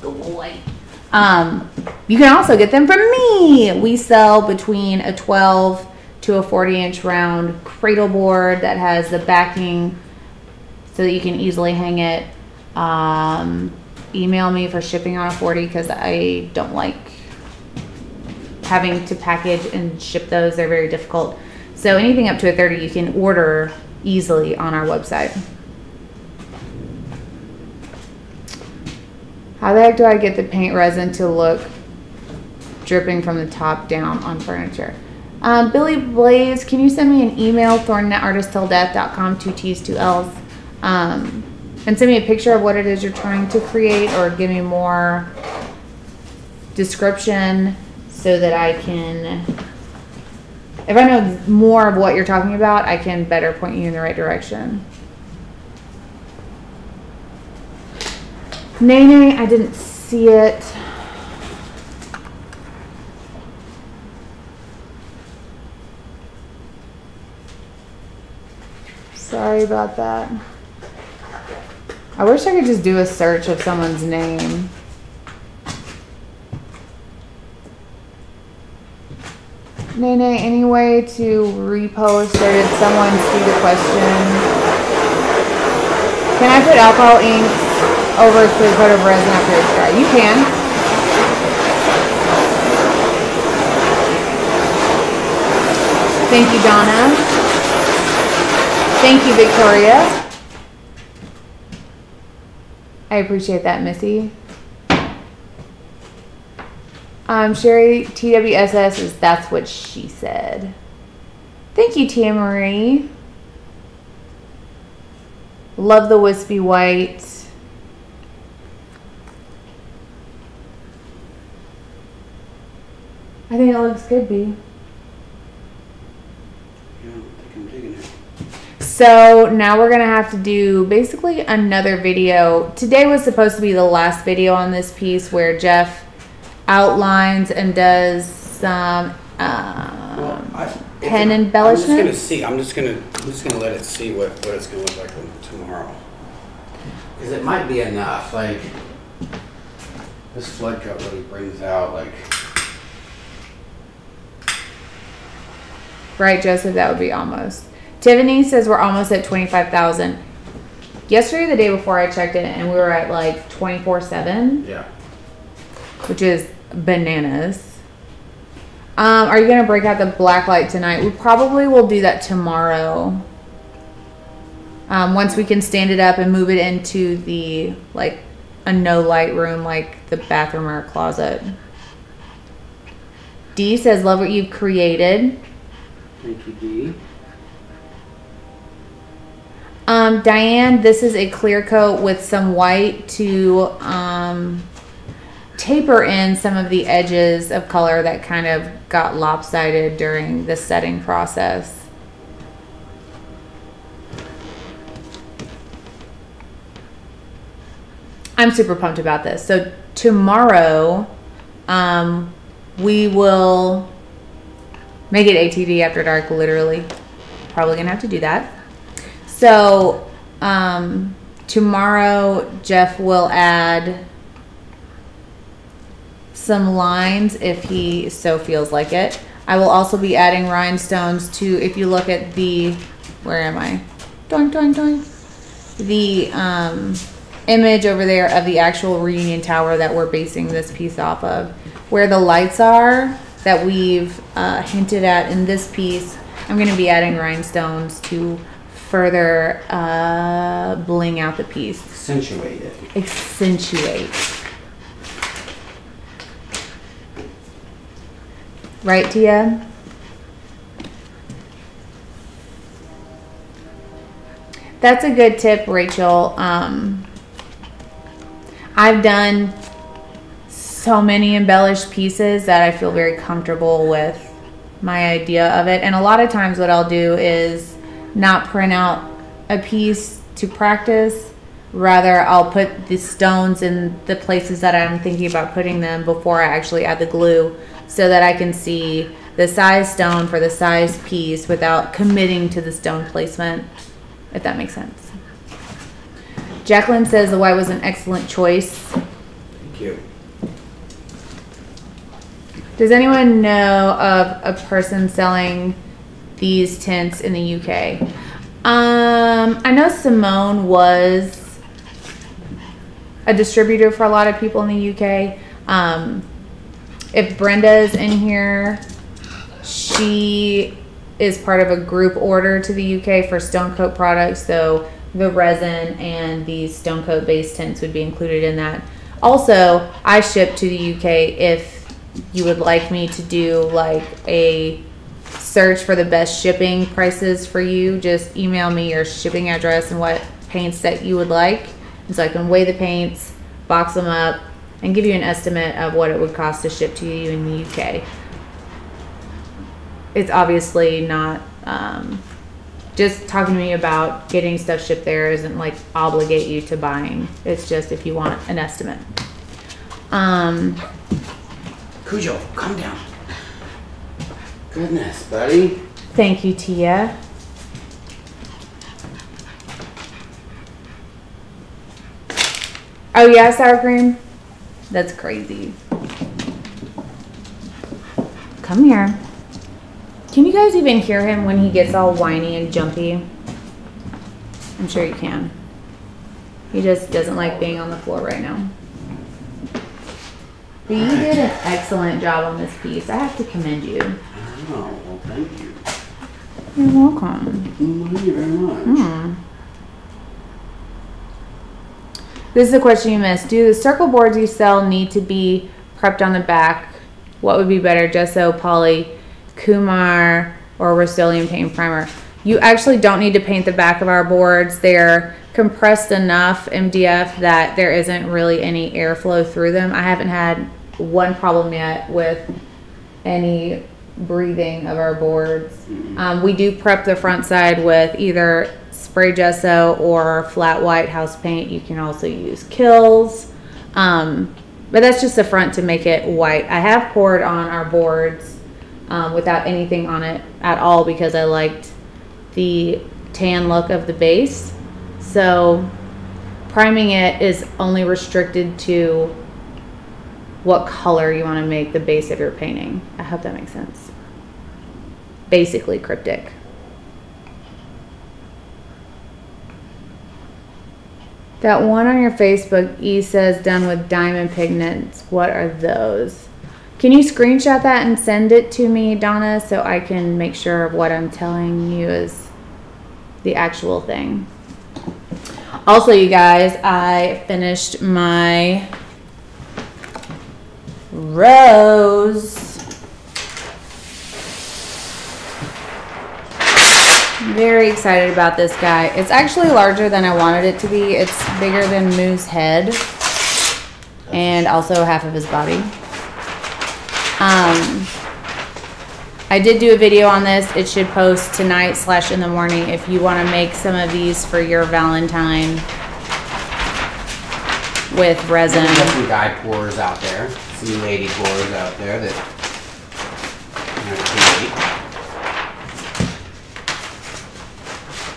Good boy. You can also get them from me. We sell between a 12 to a 40-inch round cradle board that has the backing so that you can easily hang it. Email me for shipping on a 40 because I don't like having to package and ship those. They're very difficult. So anything up to a 30 you can order easily on our website. How the heck do I get the paint resin to look dripping from the top down on furniture? Billy Blaze, can you send me an email, thornnetartisttilldeath.com, 2 T's, 2 L's, and send me a picture of what it is you're trying to create, or give me more description so that I can, if I know more of what you're talking about, I can better point you in the right direction. Nene, I didn't see it. Sorry about that. I wish I could just do a search of someone's name. Nene, any way to repost, or did someone see the question? Can I put alcohol ink over to a coat of resin after it's dry? You can. Thank you, Donna. Thank you, Victoria. I appreciate that, Missy. Sherry, TWSS is that's what she said. Thank you, Tia Marie. Love the wispy white. I think it looks good, B. Yeah, I think I'm digging it. So now we're gonna have to do basically another video. Today was supposed to be the last video on this piece where Jeff outlines and does some pen embellishments. I'm just gonna let it see what it's gonna look like tomorrow. Because it might be enough. Like this flood cut really brings out like. Right, Joseph, that would be almost. Tiffany says we're almost at 25,000. Yesterday, the day before, I checked in and we were at like 24/7. Yeah. Which is bananas. Are you gonna break out the black light tonight? We probably will do that tomorrow. Once we can stand it up and move it into the like a no light room, like the bathroom or a closet. Dee says love what you've created. Thank you, Dee. Diane, this is a clear coat with some white to taper in some of the edges of color that kind of got lopsided during the setting process. I'm super pumped about this. So tomorrow, we will make it ATD after dark, literally. Probably gonna have to do that. So tomorrow, Jeff will add some lines if he so feels like it. I will also be adding rhinestones to, if you look at the, where am I? Doink, doink, doink. The image over there of the actual reunion tower that we're basing this piece off of. Where the lights are that we've hinted at in this piece, I'm going to be adding rhinestones to further bling out the piece. Accentuate it. Accentuate. Right, Tia? That's a good tip, Rachel. I've done so many embellished pieces that I feel very comfortable with my idea of it. And a lot of times what I'll do is not print out a piece to practice. Rather, I'll put the stones in the places that I'm thinking about putting them before I actually add the glue, so that I can see the size stone for the size piece without committing to the stone placement, if that makes sense. Jacqueline says the white was an excellent choice. Thank you. Does anyone know of a person selling these tints in the UK? I know Simone was a distributor for a lot of people in the UK. If Brenda's in here, she is part of a group order to the UK for Stone Coat products. So the resin and these Stone Coat base tints would be included in that. Also, I ship to the UK. If you would like me to do like a search for the best shipping prices for you, just email me your shipping address and what paints that you would like. And so I can weigh the paints, box them up, and give you an estimate of what it would cost to ship to you in the UK. It's obviously not, just talking to me about getting stuff shipped there isn't like obligate you to buying. It's just if you want an estimate. Cujo, calm down. Goodness, buddy. Thank you, Tia. Oh yeah, sour cream? That's crazy. Come here. Can you guys even hear him when he gets all whiny and jumpy? I'm sure you can. He just doesn't like being on the floor right now. But you did an excellent job on this piece. I have to commend you. Oh, well, thank you. You're welcome. Thank you very much. This is a question you missed. Do the circle boards you sell need to be prepped on the back? What would be better, gesso, poly, Kumar, or Rust-Oleum paint primer? You actually don't need to paint the back of our boards. They're compressed enough MDF that there isn't really any airflow through them. I haven't had one problem yet with any breathing of our boards. We do prep the front side with either spray gesso or flat white house paint. You can also use Kills, but that's just the front to make it white. I have poured on our boards without anything on it at all because I liked the tan look of the base. So priming it is only restricted to what color you want to make the base of your painting. I hope that makes sense. Basically cryptic. That one on your Facebook, E says done with diamond pigments. What are those? Can you screenshot that and send it to me, Donna, so I can make sure what I'm telling you is the actual thing? Also, you guys, I finished my rose. Very excited about this guy. It's actually larger than I wanted it to be. It's bigger than Moo's head and also half of his body. I did do a video on this. It should post tonight / in the morning if you want to make some of these for your Valentine with resin. There's some guy pourers out there, some lady pourers out there that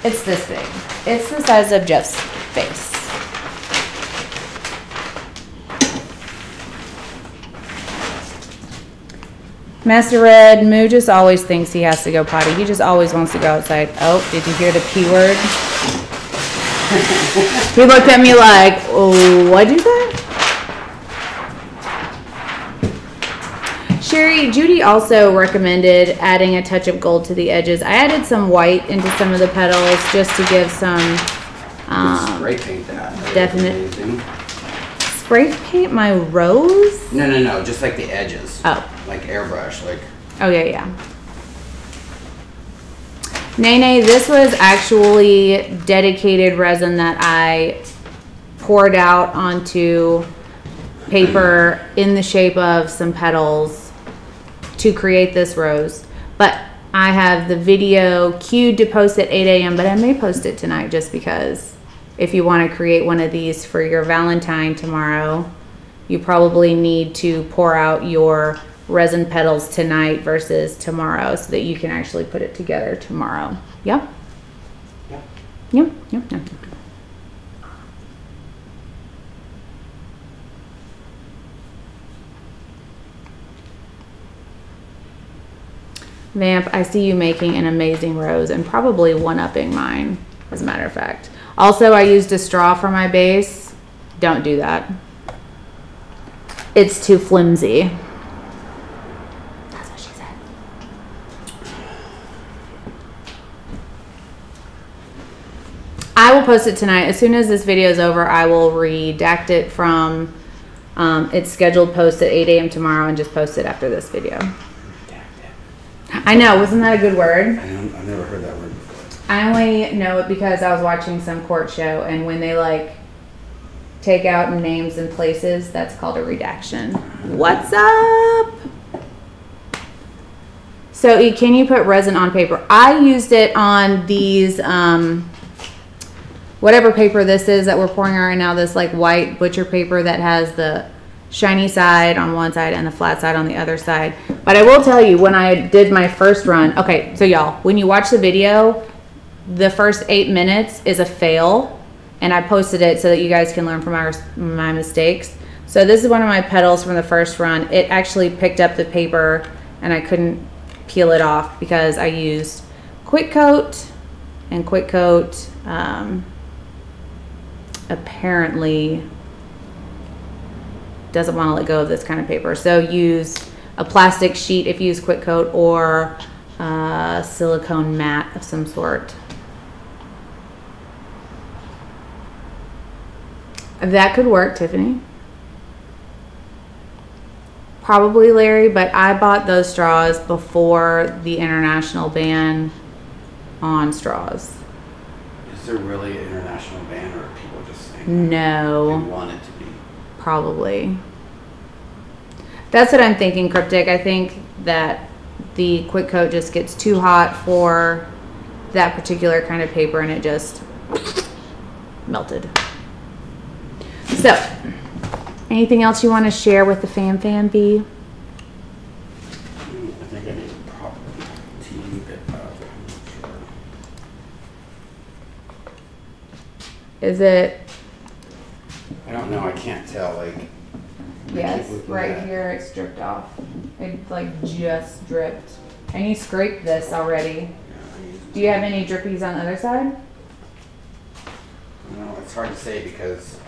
It's this big. It's the size of Jeff's face. Master Red, Moo just always thinks he has to go potty. He just always wants to go outside. Oh, did you hear the P word? He looked at me like, oh, what'd you say? Sherry, Judy also recommended adding a touch of gold to the edges. I added some white into some of the petals just to give some spray paint that. Definite. Spray paint my rose? No, just like the edges. Oh. Like airbrush, like. Oh, yeah. Nene, this was actually dedicated resin that I poured out onto paper in the shape of some petals to create this rose. But I have the video queued to post at 8 a.m., but I may post it tonight just because if you want to create one of these for your Valentine tomorrow, you probably need to pour out your resin petals tonight versus tomorrow so that you can actually put it together tomorrow. Yeah? Yep. Vamp, I see you making an amazing rose and probably one-upping mine, as a matter of fact. Also, I used a straw for my base. Don't do that. It's too flimsy. That's what she said. I will post it tonight. As soon as this video is over, I will redact it from its scheduled post at 8 a.m. tomorrow and just post it after this video. I know, wasn't that a good word? I've never heard that word before. I only know it because I was watching some court show, and when they like take out names and places, that's called a redaction. What's up? So can you put resin on paper? I used it on these, whatever paper this is that we're pouring on right now, this like white butcher paper that has the shiny side on one side and the flat side on the other side. But I will tell you, when I did my first run, okay, so y'all, when you watch the video, the first 8 minutes is a fail, and I posted it so that you guys can learn from my mistakes. So this is one of my petals from the first run. It actually picked up the paper and I couldn't peel it off because I used Quick Coat, and Quick Coat apparently doesn't want to let go of this kind of paper. So use a plastic sheet if you use Quick Coat, or a silicone mat of some sort. That could work, Tiffany. Probably Larry, but I bought those straws before the international ban on straws. Is there really an international ban, or are people just saying no, they want it to be? Probably. That's what I'm thinking, Cryptic. I think that the Quick Coat just gets too hot for that particular kind of paper and it just melted. So, anything else you want to share with the fam B? I think I need a proper teeny bit of. Is it? I don't know. I can't tell. Like. Yes, right here it's dripped off. It like just dripped. And you scraped this already. Do you have any drippies on the other side? No, it's hard to say because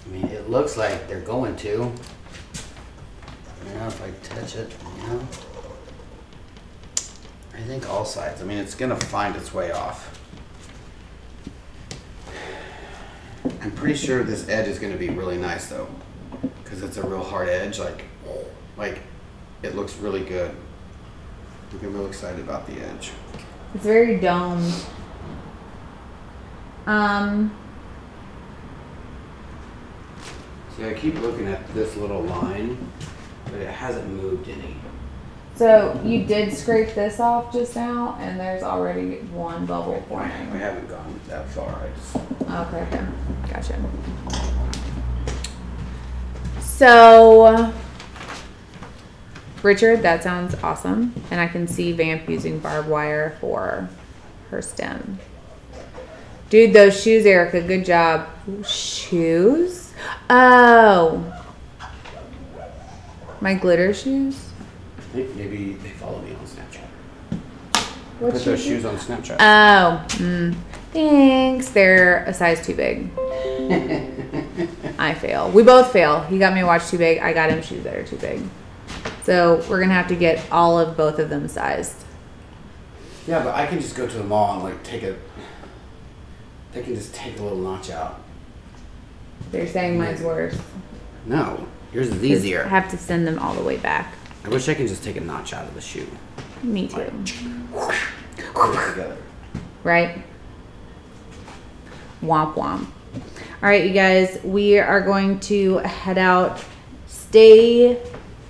I mean, it looks like they're going to. You know, if I touch it, you know. I think all sides. I mean, it's gonna find its way off. I'm pretty sure this edge is gonna be really nice though, because it's a real hard edge. Like it looks really good. I think I'm really excited about the edge. It's very domed. See, I keep looking at this little line, but it hasn't moved any. So you did scrape this off just now, and there's already one bubble forming. I haven't gone that far. Okay, gotcha. So, Richard, that sounds awesome, and I can see Vamp using barbed wire for her stem. Dude, those shoes, Erica, good job. Shoes? Oh, my glitter shoes. I think maybe they follow me on Snapchat. What Put those shoes on Snapchat. Oh, thanks. They're a size too big. I fail. We both fail. He got me a watch too big. I got him shoes that are too big. So we're gonna have to get all of both of them sized. Yeah, but I can just go to the mall and like take a. They can just take a little notch out. They're saying mine's worse. No, yours is easier. I have to send them all the way back. I wish I could just take a notch out of the shoe. Me too. Like, put it together. Right? Womp womp. All right, you guys, we are going to head out. Stay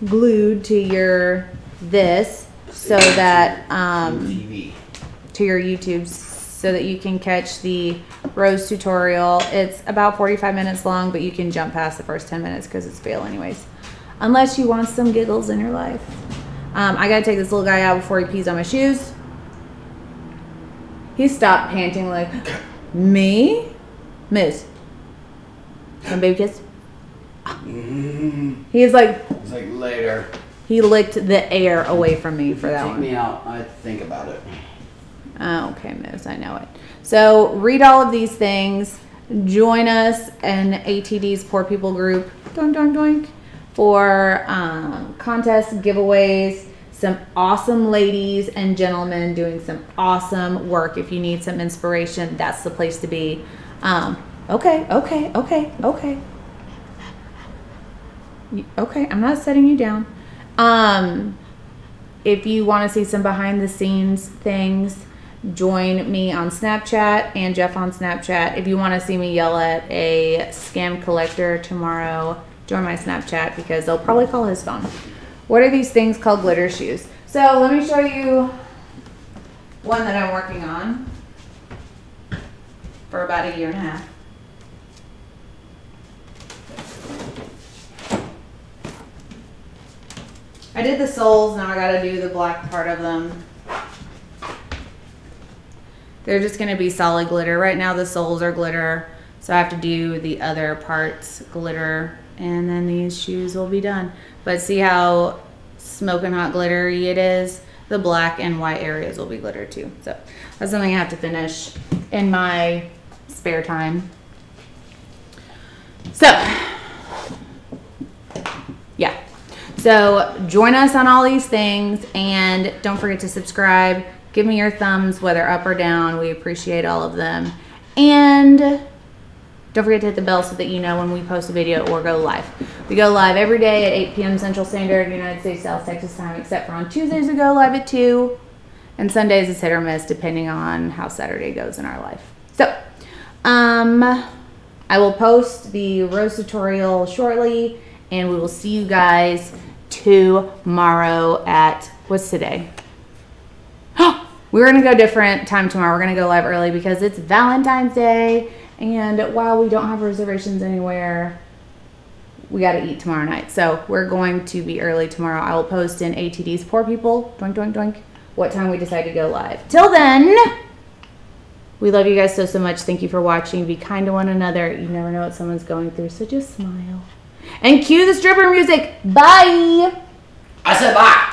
glued to your this so that to your YouTube so that you can catch the rose tutorial. It's about 45 minutes long, but you can jump past the first 10 minutes because it's fail anyways. Unless you want some giggles in your life. I gotta take this little guy out before he pees on my shoes. He stopped panting like, me? Miss. Some baby kiss? He's like... It's like later. He licked the air away from me for that one. Take me out, I think about it. Oh, okay, Miss, I know it. So read all of these things. Join us in ATD's Poor People group. Doink, doink, doink. For contests, giveaways, some awesome ladies and gentlemen doing some awesome work. If you need some inspiration, that's the place to be. Okay. Okay, I'm not setting you down. If you want to see some behind the scenes things, join me on Snapchat and Jeff on Snapchat. If you want to see me yell at a scam collector tomorrow, join my Snapchat because they'll probably call his phone. What are these things called? Glitter shoes. So let me show you one that I'm working on for about 1.5 years. I did the soles, now I gotta do the black part of them. They're just gonna be solid glitter. Right now the soles are glitter, so I have to do the other parts glitter, and then these shoes will be done. But see how smoking hot glittery it is? The black and white areas will be glitter too. So that's something I have to finish in my spare time. So, yeah. So join us on all these things, and don't forget to subscribe. Give me your thumbs, whether up or down. We appreciate all of them. And don't forget to hit the bell so that you know when we post a video or go live. We go live every day at 8 p.m. Central Standard, United States, South Texas time, except for on Tuesdays we go live at 2. And Sundays is hit or miss depending on how Saturday goes in our life. So, I will post the rose tutorial shortly, and we will see you guys tomorrow at, what's today? We're gonna go different time tomorrow. We're gonna go live early because it's Valentine's Day, and while we don't have reservations anywhere, we gotta eat tomorrow night. So we're going to be early tomorrow. I will post in ATD's Poor People, doink, doink, doink, what time we decide to go live. Till then, we love you guys so much. Thank you for watching. Be kind to one another. You never know what someone's going through, so just smile. And cue the stripper music. Bye. I said bye.